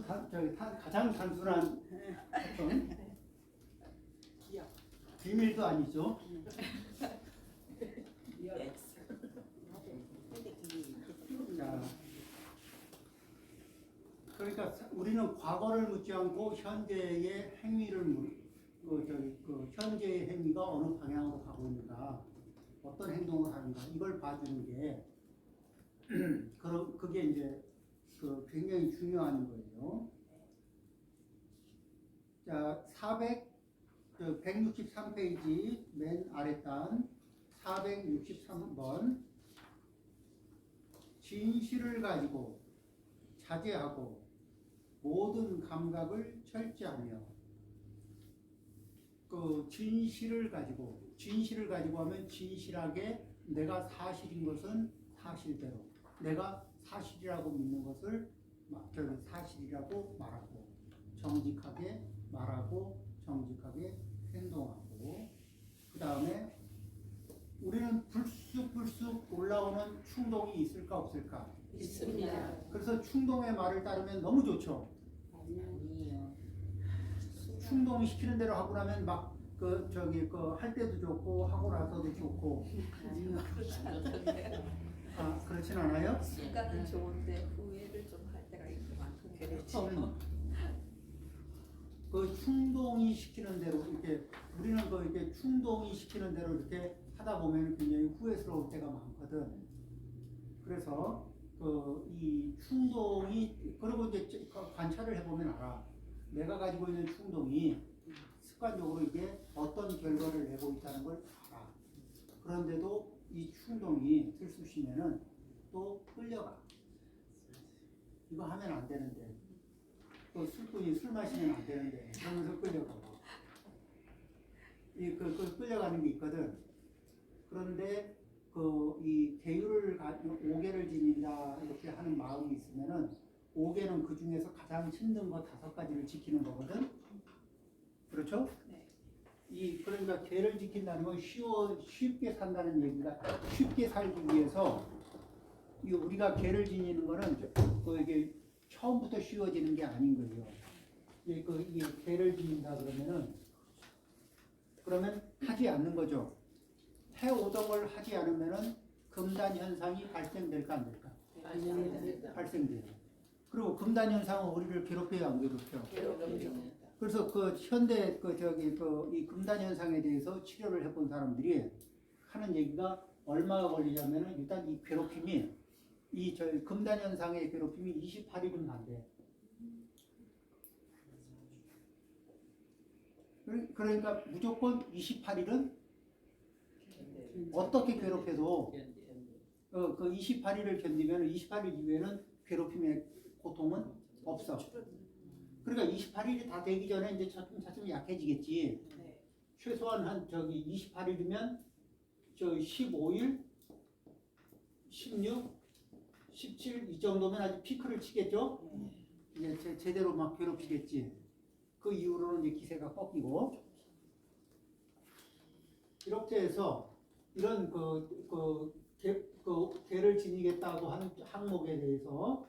가장 단순한 어떤 비밀도 아니죠. 자, 그러니까 우리는 과거를 묻지 않고 현재의 행위를 현재의 행위가 어느 방향으로 가고 있는가, 어떤 행동을 하는가, 이걸 봐주는 게 그게 이제 굉장히 중요한 거예요. 자, 163페이지 맨 아랫단 463번. 진실을 가지고 자제하고 모든 감각을 절제하며. 진실을 가지고 하면 진실하게 내가 사실인 것은 사실대로, 내가 사실이라고 믿는 것을 사실이라고 말하고, 정직하게 말하고 정직하게 행동하고, 그 다음에 우리는 불쑥불쑥 올라오는 충동이 있을까 없을까? 있습니다. 그래서 충동의 말을 따르면 너무 좋죠. 아니요. 충동이 시키는 대로 하고 나면 막 할 때도 좋고 하고 나서도 좋고. 아, 그렇진 않아요? 순간은 좋은데 후회를 좀 할 때가 있구만. 그 충동이 시키는 대로 이렇게 우리는 이렇게 충동이 시키는 대로 이렇게 하다 보면 굉장히 후회스러울 때가 많거든. 그래서 이 충동이, 그리고 이제 관찰을 해보면 알아. 내가 가지고 있는 충동이 습관적으로 이게 어떤 결과를 내고 있다는 걸 알아. 그런데도 이 충동이 들쑤시면은 또 끌려가. 이거 하면 안 되는데, 또 술꾼이 술 마시면 안 되는데, 그러면서 끌려가고. 끌려가는 게 있거든. 그런데 이 계율을 5개를 지닌다 이렇게 하는 마음이 있으면은 5개는 그 중에서 가장 힘든 거 5가지를 지키는 거거든. 그렇죠? 네. 그러니까 계를 지킨다는 건 쉽게 산다는 얘기가, 쉽게 살기 위해서 우리가 계를 지니는 거는 이게 처음부터 쉬워지는 게 아닌 거예요. 이 계를 지닌다 그러면 하지 않는 거죠. 해오던 걸 하지 않으면은 금단 현상이 발생될까 안 될까? 발생돼요. 그리고 금단 현상은 우리를 괴롭혀요, 안 괴롭혀? 그래서 현대 이 금단 현상에 대해서 치료를 해본 사람들이 하는 얘기가 얼마가 걸리냐면은 일단 이 괴롭힘이 금단 현상의 괴롭힘이 28일은 간대. 그러니까 무조건 28일은 어떻게 괴롭혀도 그 28일을 견디면 28일 이후에는 괴롭힘의 고통은 없어. 그러니까 28일이 다 되기 전에 이제 차츰 약해지겠지. 네. 최소한 한 28일이면 15일, 16, 17 이 정도면 아주 피크를 치겠죠. 이제 제대로 막 괴롭히겠지. 그 이후로는 이제 기세가 꺾이고. 이렇게 해서 이런 계를 지니겠다고 하는 항목에 대해서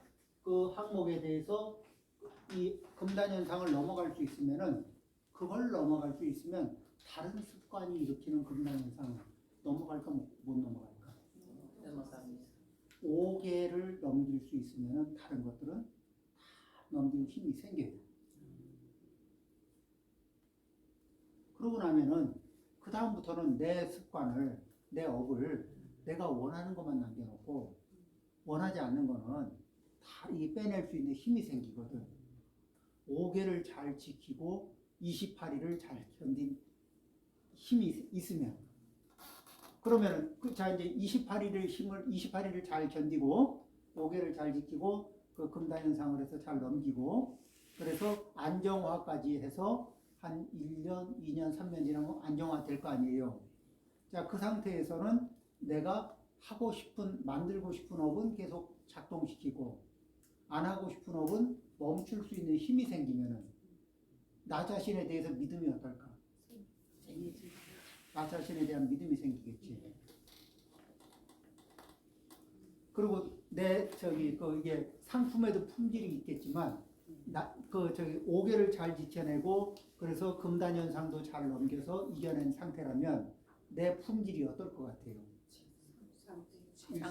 이 금단 현상을 넘어갈 수 있으면은, 그걸 넘어갈 수 있으면 다른 습관이 일으키는 금단 현상 넘어갈까 못 넘어갈까? 5개를 넘길 수 있으면은 다른 것들은 다 넘길 힘이 생겨요. 그러고 나면은 그 다음부터는 내 습관을, 내 업을 내가 원하는 것만 남겨놓고 원하지 않는 거는 다 빼낼 수 있는 힘이 생기거든. 5개를 잘 지키고 28일을 잘 견딘 힘이 있으면, 그러면은 이제 28일을 잘 견디고 5개를 잘 지키고 그 금단 현상을 해서 잘 넘기고, 그래서 안정화까지 해서 한 1년, 2년, 3년 지나면 안정화 될 거 아니에요. 자, 그 상태에서는 내가 만들고 싶은 업은 계속 작동시키고, 안 하고 싶은 업은 멈출 수 있는 힘이 생기면은 나 자신에 대해서 믿음이 어떨까? 나 자신에 대한 믿음이 생기겠지. 그리고 이게 상품에도 품질이 있겠지만 저기 5개를 잘 지켜내고 그래서 금단현상도 잘 넘겨서 이겨낸 상태라면 내 품질이 어떨 것 같아요?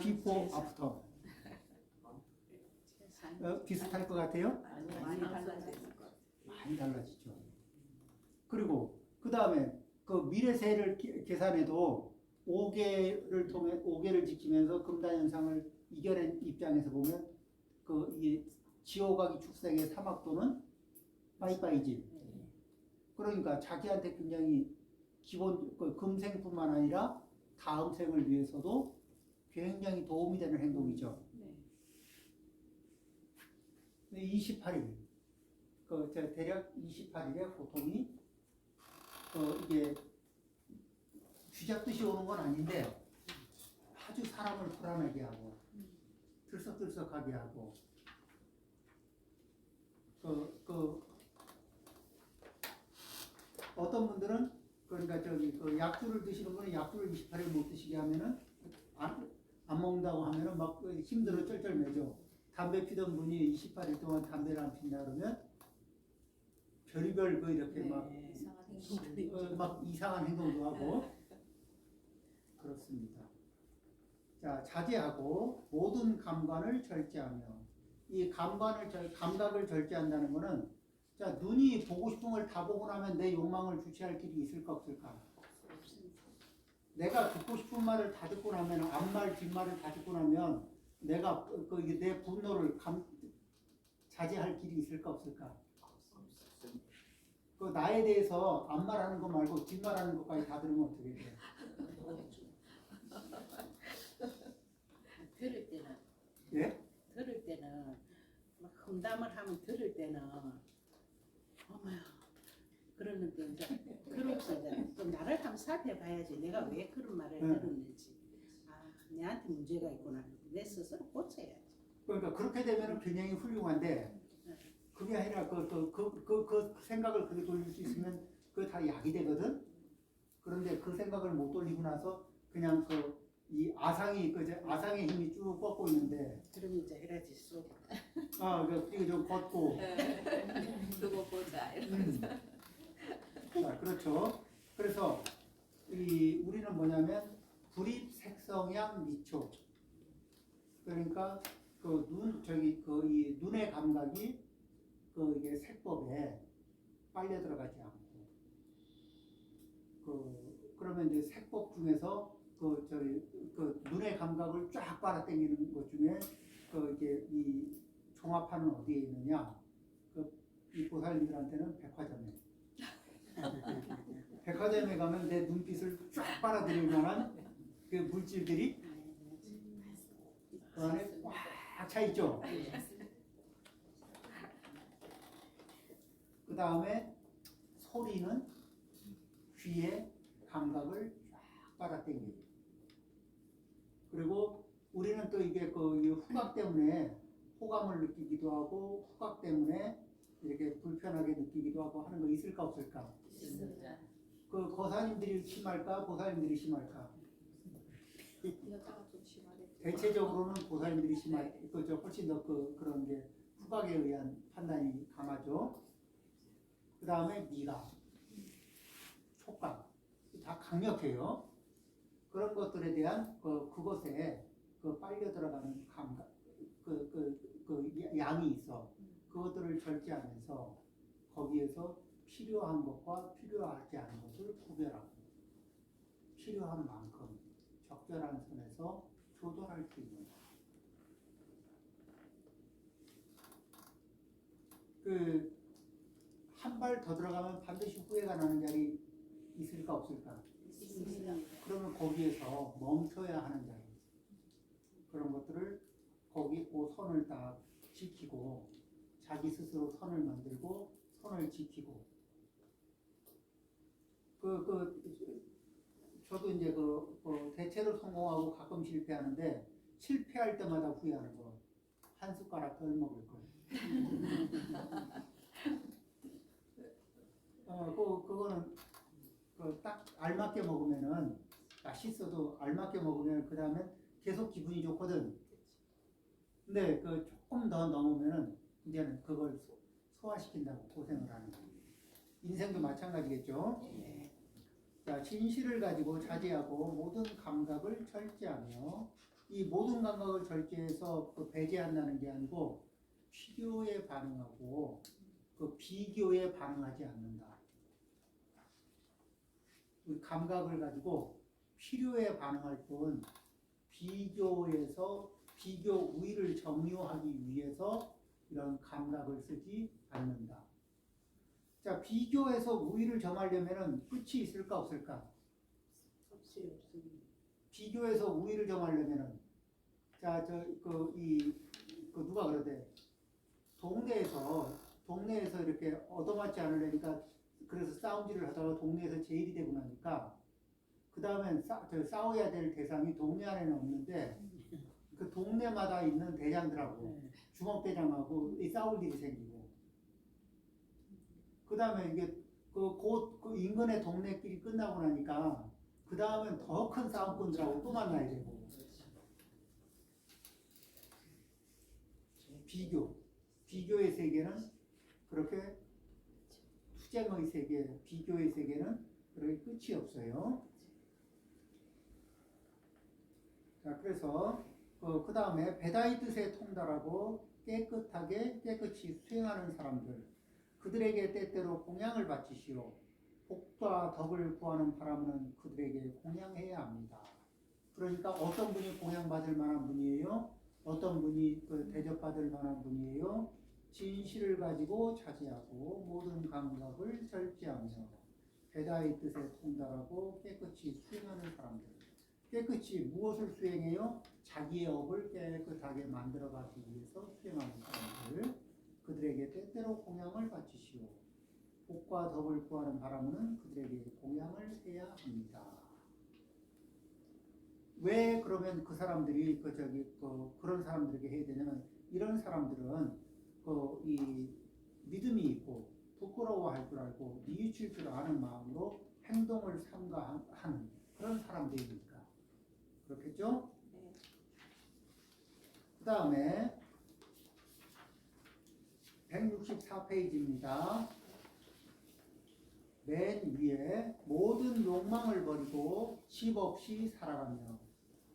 before, after 비슷할 것 같아요? 많이 달라질 것 같아요. 많이 달라지죠. 그리고 그 다음에 그 미래세를 계산해도 5개를 지키면서 금단현상을 이겨낸 입장에서 보면 이 지호각이 축생의 사막도는 빠이빠이지. 그러니까 자기한테 굉장히 기본 금생뿐만 아니라 다음 생을 위해서도 굉장히 도움이 되는 행동이죠. 네. 28일 대략 28일에 고통이 이게 쥐잡듯이 오는 건 아닌데 아주 사람을 불안하게 하고 들썩들썩하게 하고 어떤 분들은 그러니까 약주를 드시는 분은 약주를 28일 못 드시게 하면은 안 먹는다고 하면은 막 힘들어 쩔쩔매죠. 담배 피던 분이 28일 동안 담배를 안 핀다 그러면 별의별 이렇게 막 이상한 행동도 하고 그렇습니다. 자, 자제하고 모든 감관을 절제하며 이 감각을 절제한다는 것은 자, 눈이 보고 싶은 걸 다 보고 나면 내 욕망을 주체할 길이 있을까 없을까? 내가 듣고 싶은 말을 다 듣고 나면 앞말 뒷말을 다 듣고 나면 내가 내 분노를 자제할 길이 있을까 없을까? 나에 대해서 앞말하는 거 말고 뒷말하는 것까지 다 들으면 어떻게 돼? 들을 때는 예? 들을 때는 막 험담을 하면 들을 때는 어머야 그러는데 이제 그러면서 이제 또 나를 한번 살펴봐야지 내가 왜 그런 말을 들었는지 내한테 문제가 있구나 내 스스로 고쳐야지. 그러니까 그렇게 되면 굉장히 훌륭한데 그게 아니라 그 생각을 그렇게 돌릴 수 있으면 그게 다 약이 되거든. 그런데 그 생각을 못 돌리고 나서 그냥 이 아상의 힘이 쭉 뻗고 있는데. 그럼 이제 이래지 쏘. 그리고 좀 걷고. 두고 보자. 자, 그렇죠. 그래서 우리는 뭐냐면 불입 색성양 미초. 그러니까 이 눈의 감각이 이게 색법에 빨려 들어가지 않고 그러면 이제 색법 중에서 눈의 감각을 쫙 빨아당기는 것 중에 이게 이 종합판은 어디에 있느냐? 이 보살님들한테는 백화점에. 백화점에 가면 내 눈빛을 쫙 빨아들일 만한 그 물질들이 그 안에 꽉 차 있죠. 그 다음에 소리는 귀의 감각을 쫙 빨아당기고. 그리고 우리는 또 이게 이 후각 때문에 호감을 느끼기도 하고 후각 때문에 이렇게 불편하게 느끼기도 하고 하는 거 있을까 없을까? 있습니다. 거사님들이 심할까 보살님들이 심할까? 여자가 좀 심하게. 대체적으로는 보살님들이 훨씬 더 그런 게 후각에 의한 판단이 강하죠. 그 다음에 미각, 촉감 다 강력해요. 그런 것들에 대한 그것에 빨려 들어가는 감각, 양이 있어. 그것들을 절제하면서 거기에서 필요한 것과 필요하지 않은 것을 구별하고 필요한 만큼 적절한 선에서 조절할 수 있는 한 발 더 들어가면 반드시 후회가 나는 자리 있을까 없을까? 있습니다. 그러면 거기에서 멈춰야 하는 자리 그런 것들을 그 선을 딱 지키고 자기 스스로 선을 만들고 선을 지키고 저도 이제 대체로 성공하고 가끔 실패하는데 실패할 때마다 후회하는 거 한 숟가락 덜 먹을 걸. 그거는 딱 알맞게 먹으면은 맛있어도 알맞게 먹으면 그 다음에 계속 기분이 좋거든. 근데 조금 더 넘으면은 이제는 그걸 소화시킨다고 고생을 하는 거예요. 인생도 마찬가지겠죠. 네. 자, 진실을 가지고 자제하고 모든 감각을 절제하며 이 모든 감각을 절제해서 그 배제한다는 게 아니고 필요에 반응하고 그 비교에 반응하지 않는다. 그 감각을 가지고 필요에 반응할 뿐 비교에서 비교 우위를 점유하기 위해서 이런 감각을 쓰지 않는다. 자, 비교에서 우위를 점하려면 끝이 있을까 없을까? 없습니다. 비교에서 우위를 점하려면은 자, 누가 그러대? 동네에서 이렇게 얻어맞지 않으려니까 그래서 싸움질을 하다가 동네에서 제일이 되고 나니까 그 다음엔 싸워야 될 대상이 동네 안에는 없는데 그 동네마다 있는 대장들하고 네. 주먹대장하고 이 싸울 일이 생기고 그 다음에 이게 곧 그 인근의 동네끼리 끝나고 나니까 그 다음엔 더 큰 싸움꾼들하고 또 만나야 되고 비교의 세계는 그렇게 투쟁의 세계, 비교의 세계는 그렇게 끝이 없어요. 자, 그래서 그 다음에 배다의 뜻에 통달하고 깨끗이 수행하는 사람들, 그들에게 때때로 공양을 바치시오. 복과 덕을 구하는 바람은 그들에게 공양해야 합니다. 그러니까 어떤 분이 공양받을 만한 분이에요? 어떤 분이 대접받을 만한 분이에요? 진실을 가지고 자제하고 모든 감각을 절제하며 배다의 뜻에 통달하고 깨끗이 수행하는 사람들. 깨끗이 무엇을 수행해요? 자기의 업을 깨끗하게 만들어가기 위해서 수행하는 사람들. 그들에게 때때로 공양을 바치시오. 복과 덕을 구하는 바람은 그들에게 공양을 해야 합니다. 왜 그러면 그 사람들이 그런 사람들에게 해야 되냐면 이런 사람들은 이 믿음이 있고 부끄러워할 줄 알고 뉘우칠 줄 아는 마음으로 행동을 삼가하는 그런 사람들이니까 그렇겠죠? 네. 그 다음에 164페이지입니다. 맨 위에 모든 욕망을 버리고 집 없이 살아가며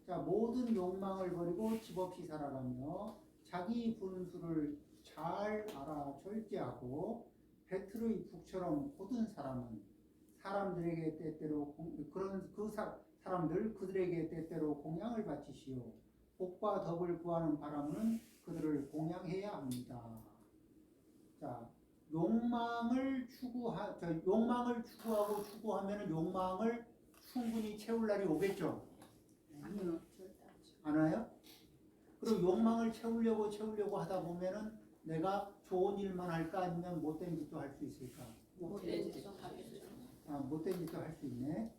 자, 모든 욕망을 버리고 집 없이 살아가며 자기 분수를 잘 알아 절제하고 배틀의 북처럼 고든 사람은 사람들에게 때때로 사람들 그들에게 때때로 공양을 바치시오. 복과 덕을 구하는 바람은 그들을 공양해야 합니다. 자, 욕망을 추구하면 욕망을 충분히 채울 날이 오겠죠? 아니요. 안 와요? 그리고 욕망을 채우려고 하다 보면은 내가 좋은 일만 할까 아니면 못된 짓도 할 수 있을까? 못된 짓도 하겠죠. 못된 짓도 할 수 있네.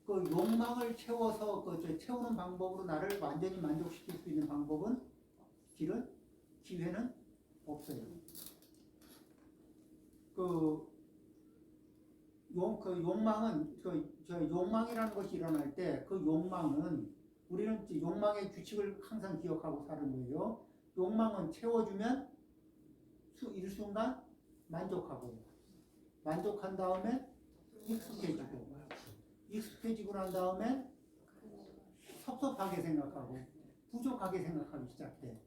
그 욕망을 채워서 채우는 방법으로 나를 완전히 만족시킬 수 있는 방법은 기회는 없어요. 욕망이라는 것이 일어날 때 그 욕망은 우리는 욕망의 규칙을 항상 기억하고 사는 거예요. 욕망은 채워주면 일순간 만족한 다음에 익숙해지고 난 다음에 섭섭하게 생각하고 부족하게 생각하기 시작해.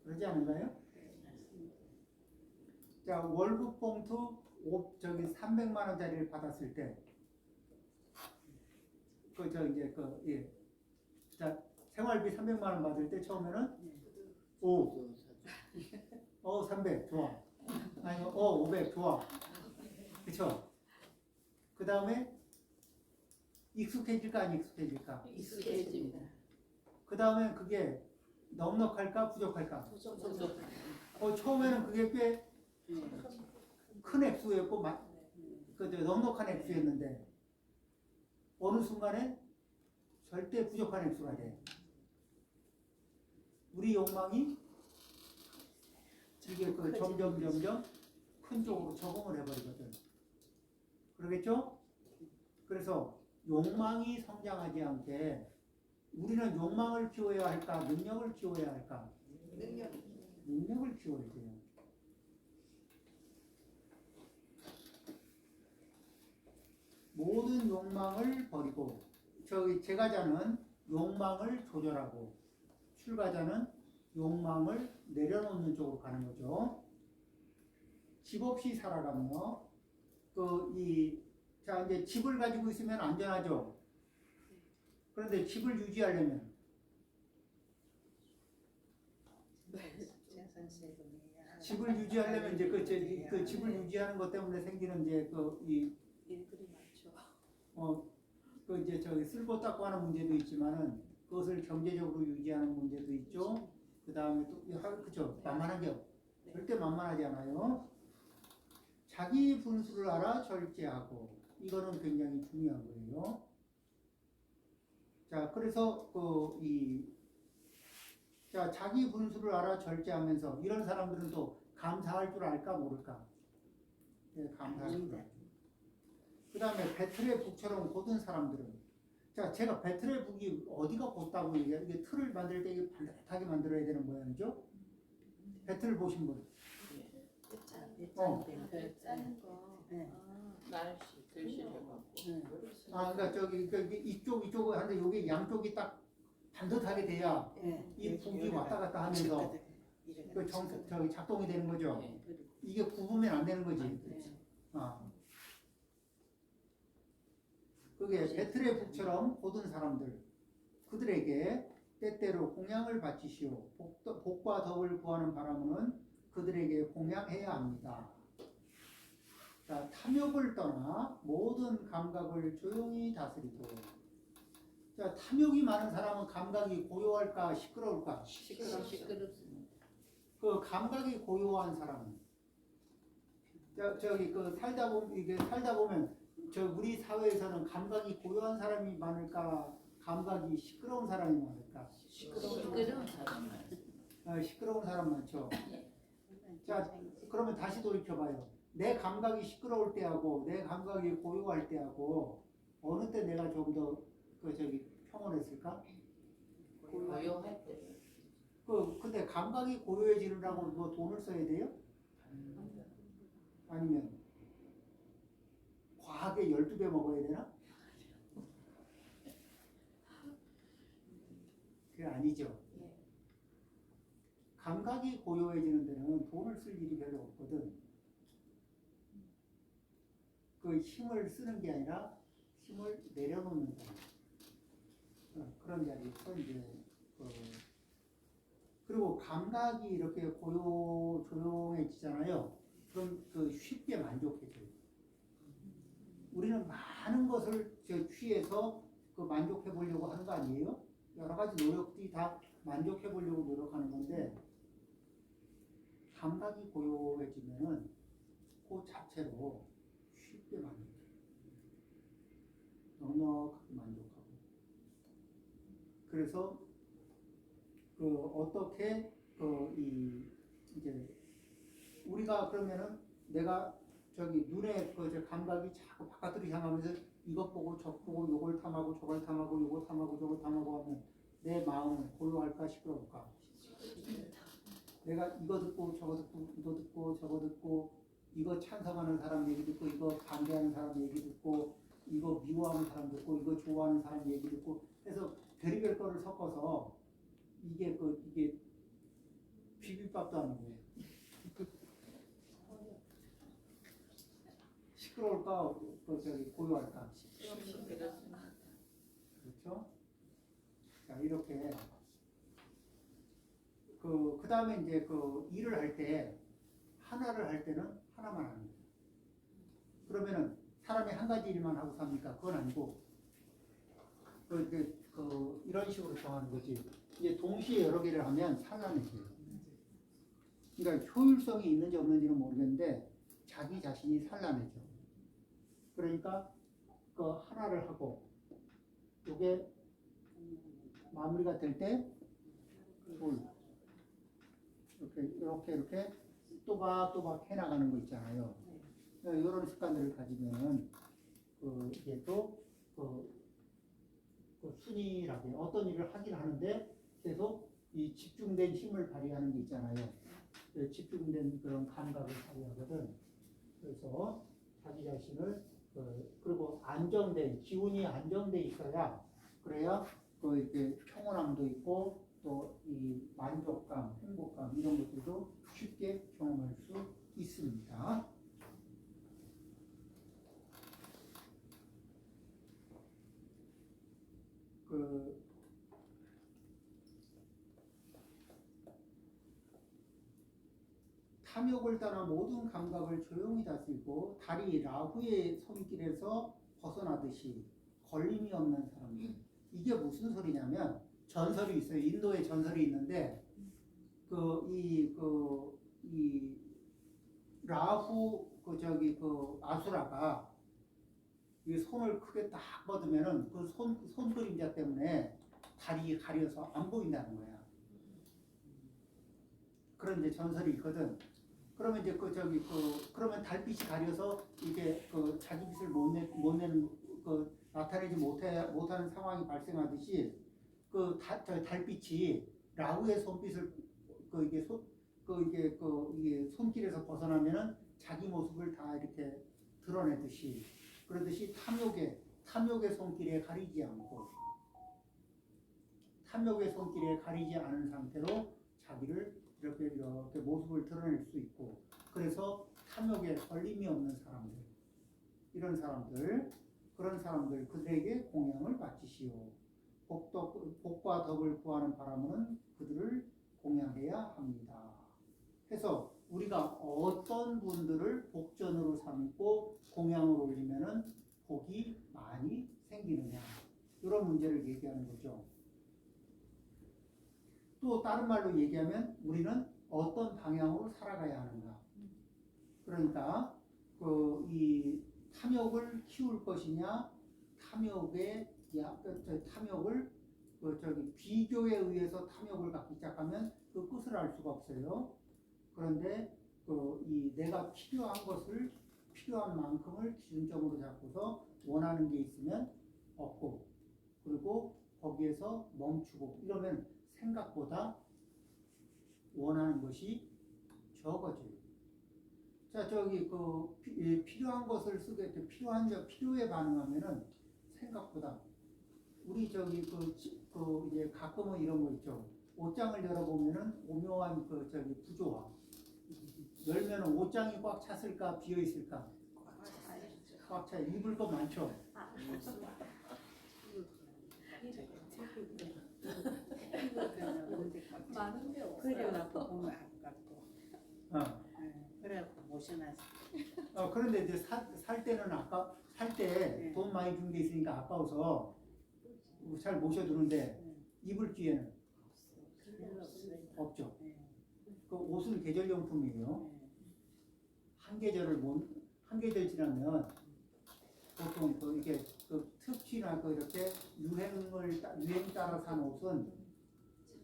그러지 않은가요? 자, 월급 봉투 300만 원짜리를 받았을 때 자, 생활비 300만 원 받을 때 처음에는 300 좋아. 아니면 500 좋아. 그쵸? 그 다음에 익숙해질까 안 익숙해질까? 익숙해집니다. 그 다음에 그게 넉넉할까 부족할까? 처음에는 그게 꽤 큰 액수였고 넉넉한 액수였는데 어느 순간에 절대 부족한 액수가 돼. 우리 욕망이 이게 점점 큰 쪽으로 적응을 해버리거든. 그러겠죠? 그래서 욕망이 성장하지 않게 우리는 욕망을 키워야 할까? 능력을 키워야 할까? 능력을 키워야 돼요. 모든 욕망을 버리고 저기 제가자는 욕망을 조절하고 출가자는 욕망을 내려놓는 쪽으로 가는 거죠. 집 없이 살아가며 자 이제 집을 가지고 있으면 안전하죠. 그런데 집을 유지하려면 집을 유지하려면 이제 그 집을 유지하는 것 때문에 생기는 이제 일들이 많죠. 그 이제 저기 쓸고 닦고 하는 문제도 있지만은 그것을 경제적으로 유지하는 문제도 있죠. 그 다음에 또 그죠 만만한 게 절대 만만하지 않아요. 자기 분수를 알아 절제하고 이거는 굉장히 중요한 거예요. 자 그래서 자 자기 분수를 알아 절제하면서 이런 사람들은 또 감사할 줄 알까 모를까? 네, 감사할 줄 알까. 그 다음에 배틀의 북처럼 곧은 사람들은 자 제가 배틀의 북이 어디가 곧다고 얘기해요? 이게 틀을 만들 때 이게 반듯하게 만들어야 되는 모양이죠. 배틀 보신 분? 짜는 거. 날씨 글씨해갖고. 그러니까 저기 이쪽 한데 여기 양쪽이 딱 반듯하게 돼야 이 북이 왔다 갔다 하면서 저기 작동이 되는 거죠. 이게 굽으면 안 되는 거지. 그게 배틀의 북처럼 곧은 사람들 그들에게 때때로 공양을 바치시오. 복과 덕을 구하는 바람은 그들에게 공양해야 합니다. 자, 탐욕을 떠나 모든 감각을 조용히 다스리고. 자, 탐욕이 많은 사람은 감각이 고요할까 시끄러울까? 시끄럽습니다. 그 감각이 고요한 사람은 저기 살다 보면 저 우리 사회에서는 감각이 고요한 사람이 많을까? 감각이 시끄러운 사람이 많을까? 시끄러운 사람은. 시끄러운 사람 많죠. 자, 그러면 다시 돌이켜봐요. 내 감각이 시끄러울 때하고 내 감각이 고요할 때하고 어느 때 내가 좀 더 평온했을까? 고요할 때. 근데 감각이 고요해지느라고 뭐 돈을 써야 돼요? 아니면 과하게 12배 먹어야 되나? 그게 아니죠. 감각이 고요해지는 데는 돈을 쓸 일이 별로 없거든. 그 힘을 쓰는 게 아니라 힘을 내려놓는 자리. 그런 자리에서 이제 그리고 감각이 이렇게 조용해지잖아요. 그럼 쉽게 만족해져요. 우리는 많은 것을 취해서 만족해 보려고 하는 거 아니에요? 여러 가지 노력들이 다 만족해 보려고 노력하는 건데 감각이 고요해지면은 그 자체로 쉽게 만족해요. 넉넉하게 만족하고. 그래서 어떻게 이제 우리가 그러면은 내가 저기 눈에 감각이 자꾸 바깥으로 향하면서 이것 보고 저것 보고 요걸 탐하고 저걸 탐하고 요거 탐하고 저거 탐하고 하면 내 마음은 고요할까 시끄러울까? 내가 이거 듣고 저거 듣고 이거 듣고 저거 듣고 이거 찬성하는 사람 얘기 듣고 이거 반대하는 사람 얘기 듣고 이거 미워하는 사람 듣고 이거 좋아하는 사람 얘기 듣고 해서 별의별 거를 섞어서 이게 비빔밥도 아니고 시끄러울까 고요할까? 그렇죠? 자 이렇게 그 다음에 이제 일을 할 때 하나를 할 때는 하나만 하는 거예요. 그러면은 사람이 한 가지 일만 하고 삽니까? 그건 아니고 이런 식으로 정하는 거지. 이제 동시에 여러 개를 하면 산란해져요. 그러니까 효율성이 있는지 없는지는 모르겠는데 자기 자신이 산란해져. 그러니까 하나를 하고 이게 마무리가 될 때 이렇게 또박또박 해나가는 거 있잖아요. 이런 습관들을 가지면 이게 또 순이라고 해요. 어떤 일을 하긴 하는데 계속 이 집중된 힘을 발휘하는 게 있잖아요. 집중된 그런 감각을 발휘하거든. 그래서 자기 자신을 그리고 안정된 기운이 안정돼 있어야 그래야 그 이렇게 평온함도 있고 또 이 만족감, 행복감 이런 것들도 쉽게 경험할 수 있습니다. 그 탐욕을 따라 모든 감각을 조용히 다스리고 달이 라후의 손길에서 벗어나듯이 걸림이 없는 사람들. 이게 무슨 소리냐면 전설이 있어요. 인도에 전설이 있는데 이 라후 그 아수라가 이 손을 크게 딱 뻗으면은 그 손 그림자 때문에 달이 가려서 안 보인다는 거야. 그런 이제 전설이 있거든. 그러면 이제 그러면 달빛이 가려서 이게 자기 빛을 못 내는 나타내지 못하는 상황이 발생하듯이 달빛이 라후의 손빛을 이게 손길에서 벗어나면은 자기 모습을 다 이렇게 드러내듯이 그러듯이 탐욕의 손길에 가리지 않은 상태로 자기를 이렇게 모습을 드러낼 수 있고 그래서 탐욕에 걸림이 없는 사람들 그런 사람들 그들에게 공양을 바치시오. 복과 덕을 구하는 바람은 그들을 공양해야 합니다. 해서 우리가 어떤 분들을 복전으로 삼고 공양을 올리면은 복이 많이 생기느냐 이런 문제를 얘기하는 거죠. 또 다른 말로 얘기하면 우리는 어떤 방향으로 살아가야 하는가. 그러니까 이 탐욕을 키울 것이냐, 탐욕을 비교에 의해서 탐욕을 갖기 시작하면 그 끝을 알 수가 없어요. 그런데 내가 필요한 만큼을 기준점으로 잡고서 원하는 게 있으면 얻고 그리고 거기에서 멈추고 이러면 생각보다 원하는 것이 적어져요. 자, 필요한 것을 쓰게 돼 필요에 반응하면은 생각보다 우리 이제 가끔은 이런 거 있죠. 옷장을 열어보면은 오묘한 구조화. 열면은 옷장이 꽉 찼을까 비어 있을까? 꽉 차. 입을 거 많죠. 많은데 없어요. 그래갖고 보면 아깝고. 그래갖고 모셔놨어. 그런데 이제 살 때는 살 때 돈 많이 준 게 있으니까 아까워서 잘 모셔두는데 입을 기회는 없죠. 그 옷은 계절용품이에요. 한 계절 지나면 보통 이게 특히나 이렇게 유행 따라 산 옷은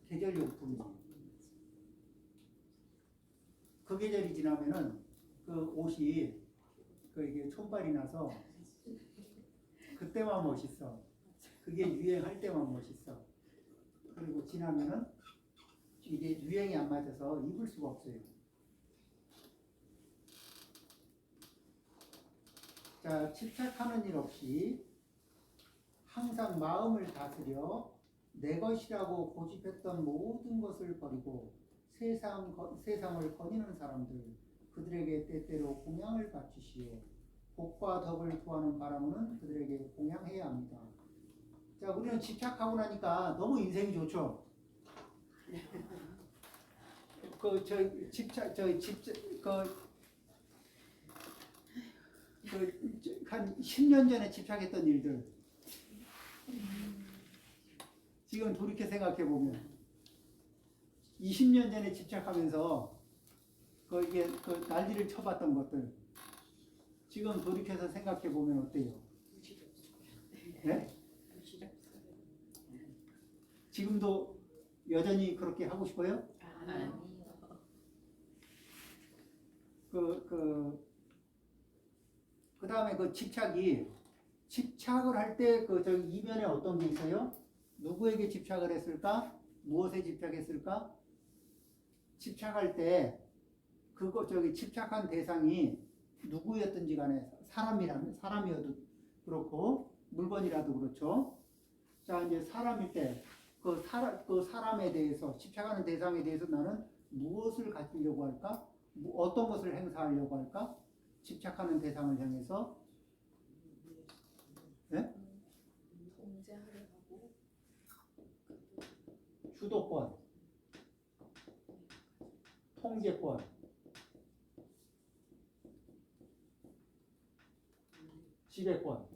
계절용품이에요. 그 계절이 지나면은 그 옷이 이게 촌발이 나서 그때만 멋있어. 그게 유행할 때만 멋있어. 그리고 지나면은 이게 유행이 안 맞아서 입을 수가 없어요. 자, 집착하는 일 없이 항상 마음을 다스려 내 것이라고 고집했던 모든 것을 버리고 세상을 거니는 사람들 그들에게 때때로 공양을 바치시오. 복과 덕을 구하는 바람은 그들에게 공양해야 합니다. 자, 우리는 집착하고 나니까 너무 인생이 좋죠. 한 10년 전에 집착했던 일들 지금 돌이켜 생각해 보면 20년 전에 집착하면서 이게 난리를 쳐봤던 것들 지금 돌이켜서 생각해 보면 어때요? 네? 지금도 여전히 그렇게 하고 싶어요? 아니요. 그 다음에 집착을 할 때 이면에 어떤 게 있어요? 누구에게 집착을 했을까? 무엇에 집착했을까? 집착할 때 집착한 대상이 누구였든지 간에 사람이어도 그렇고 물건이라도 그렇죠. 자 이제 사람일 때 그 사람에 대해서 집착하는 대상에 대해서 나는 무엇을 가지려고 할까? 어떤 것을 행사하려고 할까? 집착하는 대상을 향해서 네? 통제하려 하고 주도권, 통제권, 지배권.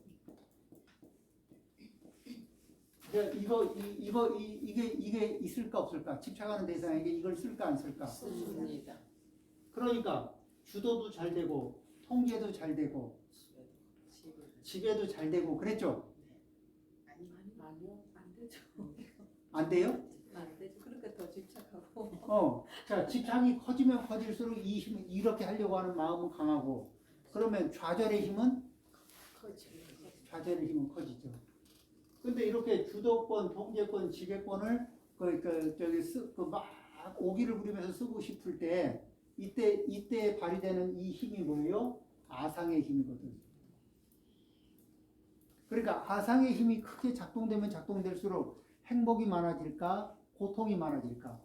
이게 있을까 없을까? 집착하는 대상에게 이걸 쓸까 안 쓸까? 씁니다. 그러니까 주도도 잘 되고 통제도 잘 되고 지배도 잘 되고 그랬죠? 아니요 안 되죠. 안 돼요? 안 되죠. 그러니까 더 집착하고 자 집착이 커지면 커질수록 이 힘 이렇게 하려고 하는 마음은 강하고 그러면 좌절의 힘은 커지죠. 근데 이렇게 주도권, 통제권, 지배권을 막 오기를 부리면서 쓰고 싶을 때 이때 발휘되는 이 힘이 뭐예요? 아상의 힘이거든. 그러니까 아상의 힘이 크게 작동되면 작동될수록 행복이 많아질까? 고통이 많아질까?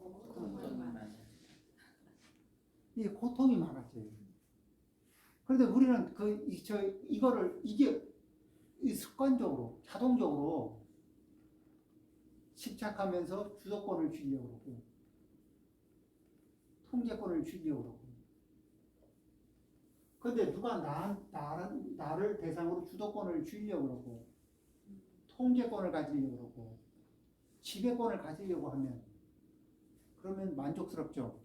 이게 고통이 많아져요. 그런데 우리는 이게 습관적으로, 자동적으로 집착하면서 주도권을 쥐려고 그러고, 통제권을 쥐려고 그러고. 그런데 누가 나를 대상으로 주도권을 쥐려고 그러고, 통제권을 가지려고 그러고, 지배권을 가지려고 하면, 그러면 만족스럽죠?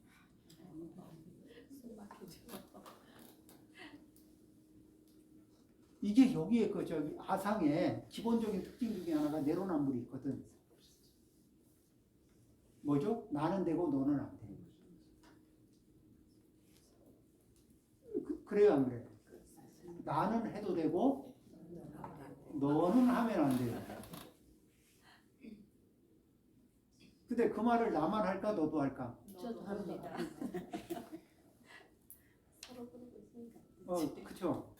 숨 막히죠. 이게 여기에 아상의 기본적인 특징 중에 하나가 내로남불이 있거든. 뭐죠? 나는 되고 너는 안 돼. 그래요, 안 그래요? 나는 해도 되고 너는 하면 안 돼요. 근데 그 말을 나만 할까 너도 할까? 저도 합니다. 서로 그러고 있으니까. 그렇죠.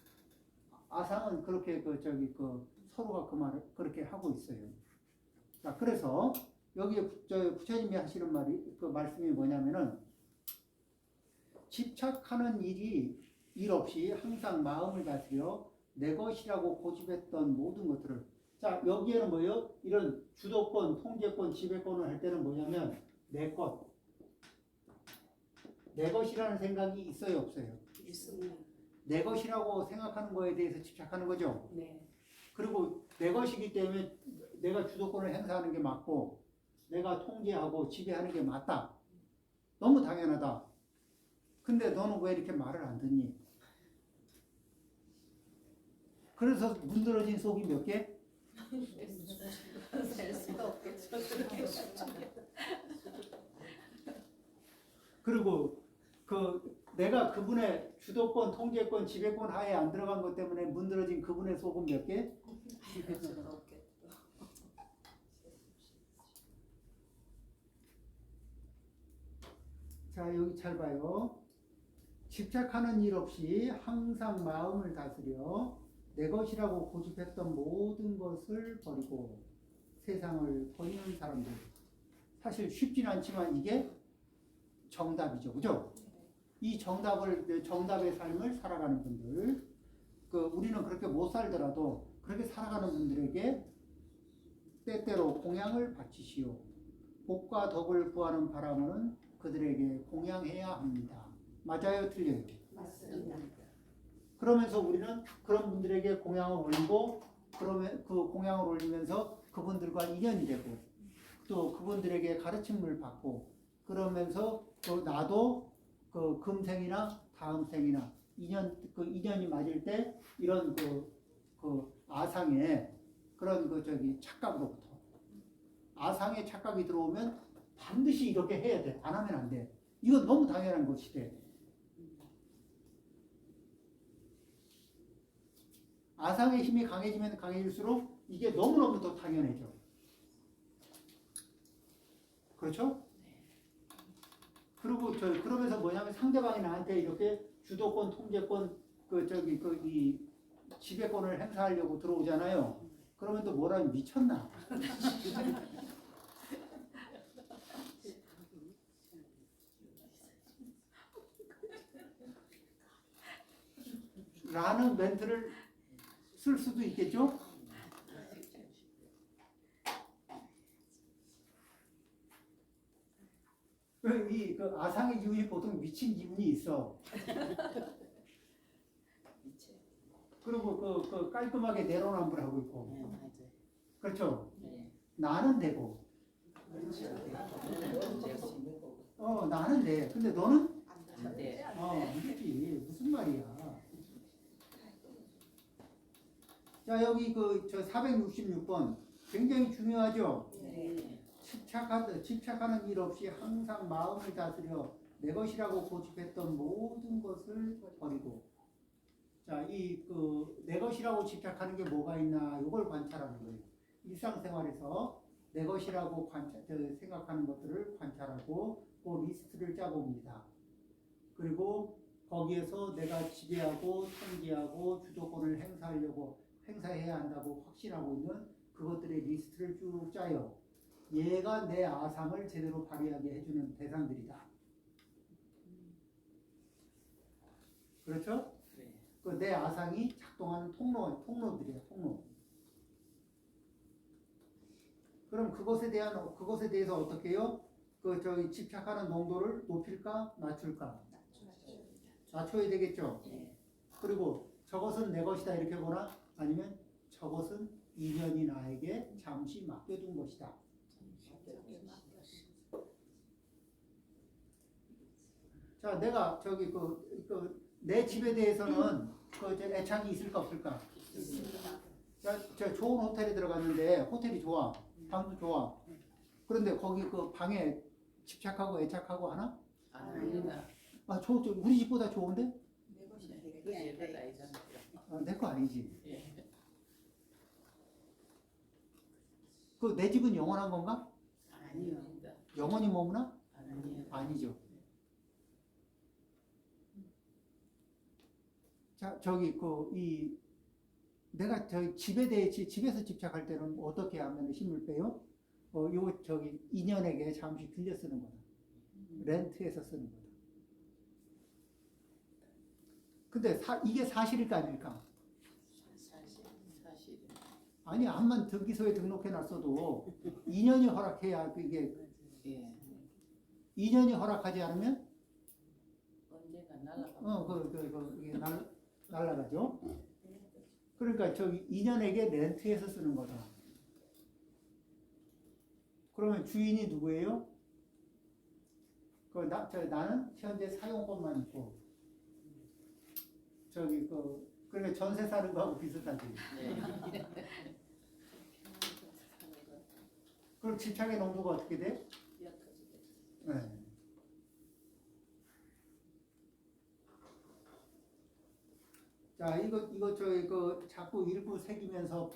아상은 그렇게 서로가 그 말을 그렇게 하고 있어요. 자, 그래서 여기에 부처님이 하시는 말씀이 뭐냐면은 집착하는 일 없이 항상 마음을 다스려 내 것이라고 고집했던 모든 것들을. 자, 여기에는 뭐예요? 이런 주도권, 통제권, 지배권을 할 때는 뭐냐면 내 것이라는 생각이 있어요, 없어요? 있습니다. 내 것이라고 생각하는 거에 대해서 집착하는 거죠. 네. 그리고 내 것이기 때문에 내가 주도권을 행사하는 게 맞고 내가 통제하고 지배하는 게 맞다. 너무 당연하다. 근데 너는 왜 이렇게 말을 안 듣니? 그래서 문드러진 속이 몇 개? 셀 수가 없겠죠. 그렇게 그리고 내가 그분의 주도권, 통제권, 지배권 하에 안 들어간 것 때문에 문드러진 그분의 속은 몇 개? 셀 수가 없겠죠. 자, 여기 잘 봐요. 집착하는 일 없이 항상 마음을 다스려 내 것이라고 고집했던 모든 것을 버리고 세상을 버리는 사람들. 사실 쉽진 않지만 이게 정답이죠. 그죠? 이 정답의 삶을 살아가는 분들, 우리는 그렇게 못 살더라도 그렇게 살아가는 분들에게 때때로 공양을 바치시오. 복과 덕을 구하는 바람은 그들에게 공양해야 합니다. 맞아요? 틀려요? 맞습니다. 그러면서 우리는 그런 분들에게 공양을 올리고, 그러면 그 공양을 올리면서 그분들과 인연이 되고, 또 그분들에게 가르침을 받고, 그러면서 또 나도 그 금생이나 다음 생이나 인연이 맞을 때 이런 아상의 그런 착각으로부터 아상의 착각이 들어오면 반드시 이렇게 해야 돼. 안 하면 안 돼. 이건 너무 당연한 것이 돼. 아상의 힘이 강해지면 강해질수록 이게 너무너무 더 당연해져. 그렇죠? 그리고 그러면서 뭐냐면 상대방이 나한테 이렇게 주도권, 통제권, 지배권을 행사하려고 들어오잖아요. 그러면 또 뭐라면 미쳤나? 라는 멘트를 쓸 수도 있겠죠? 그 아상의 기운이 보통 미친 기운이 있어. 그리고 그 깔끔하게 내로남불하고 있고. 네, 맞아요. 그렇죠? 네. 나는 되고. 그렇죠. 나는 돼. 근데 너는? 안 돼. 이게 무슨 말이야. 자, 여기 저 466번. 굉장히 중요하죠? 네. 집착하는 일 없이 항상 마음을 다스려 내 것이라고 고집했던 모든 것을 버리고. 자, 내 것이라고 집착하는 게 뭐가 있나, 이걸 관찰하는 거예요. 일상생활에서 내 것이라고 생각하는 것들을 관찰하고, 그 리스트를 짜봅니다. 그리고 거기에서 내가 지배하고, 통제하고, 주도권을 행사해야 한다고 확신하고 있는 그것들의 리스트를 쭉 짜요. 얘가 내 아상을 제대로 발휘하게 해주는 대상들이다. 그렇죠? 네. 내 아상이 작동하는 통로들이야, 통로. 그럼 그것에 대해서 어떻게 해요? 집착하는 농도를 높일까, 낮출까? 낮춰야 되겠죠? 네. 그리고 저것은 내 것이다 이렇게 보나? 아니면 저것은 인연이 나에게 잠시 맡겨둔 것이다. 자, 내가 내 집에 대해서는 애착이 있을까 없을까? 있습니다. 자, 제가 좋은 호텔에 들어갔는데 호텔이 좋아, 방도 좋아. 그런데 거기 그 방에 집착하고 애착하고 하나? 아닙니다. 우리 집보다 좋은데? 내 것이 그 예배가 아니잖아요. 내 거 아니지. 예. 내 집은 영원한 건가? 아닙니다. 영원히 머무나? 아니에요. 아니죠. 자, 내가 집에 대해 집에서 집착할 때는 어떻게 하면 힘을 빼요? 인연에게 잠시 빌려 쓰는 거다. 렌트해서 쓰는 거다. 근데 이게 사실일까 아닐까? 사실. 아니, 암만 등기소에 등록해 놨어도 인연이 허락해야 이게, 예. 인연이 허락하지 않으면 언제가 날아가. 이게 날아가죠. 그러니까 인연에게 렌트해서 쓰는 거다. 그러면 주인이 누구예요? 나는 현재 사용권만 있고, 그러니까 전세 사는 거하고 비슷하지. 네. 그럼 집착의 농도가 어떻게 돼? 네. 자, 자꾸 일부 새기면서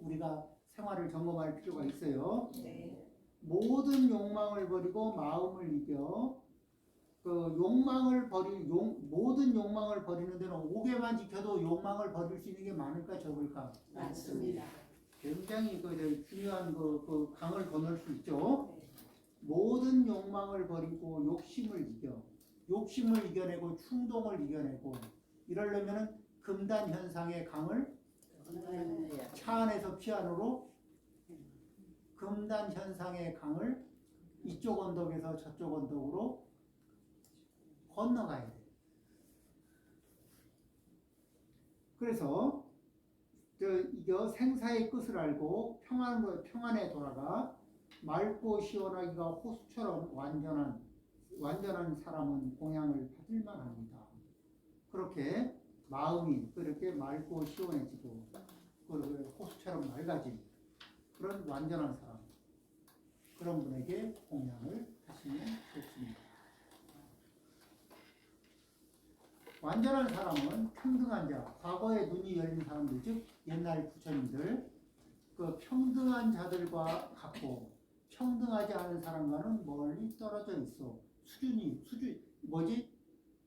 우리가 생활을 점검할 필요가 있어요. 네. 모든 욕망을 버리고 마음을 이겨. 모든 욕망을 버리는 데는 5개만 지켜도 욕망을 버릴 수 있는 게 많을까 적을까? 맞습니다. 굉장히 중요한 강을 건널 수 있죠. 모든 욕망을 버리고 욕심을 이겨. 욕심을 이겨내고 충동을 이겨내고. 이러려면은 금단 현상의 강을 차 안에서 피아노로 금단 현상의 강을 이쪽 언덕에서 저쪽 언덕으로 건너가야 돼. 그래서 이거 생사의 끝을 알고 평안에 돌아가 맑고 시원하기가 호수처럼 완전한 사람은 공양을 받을 만합니다. 그렇게 마음이 그렇게 맑고 시원해지고 호수처럼 맑아진 그런 완전한 사람, 그런 분에게 공양을 하시면 좋습니다. 완전한 사람은 평등한 자, 과거에 눈이 열린 사람들, 즉 옛날 부처님들, 평등한 자들과 같고 평등하지 않은 사람과는 멀리 떨어져 있어.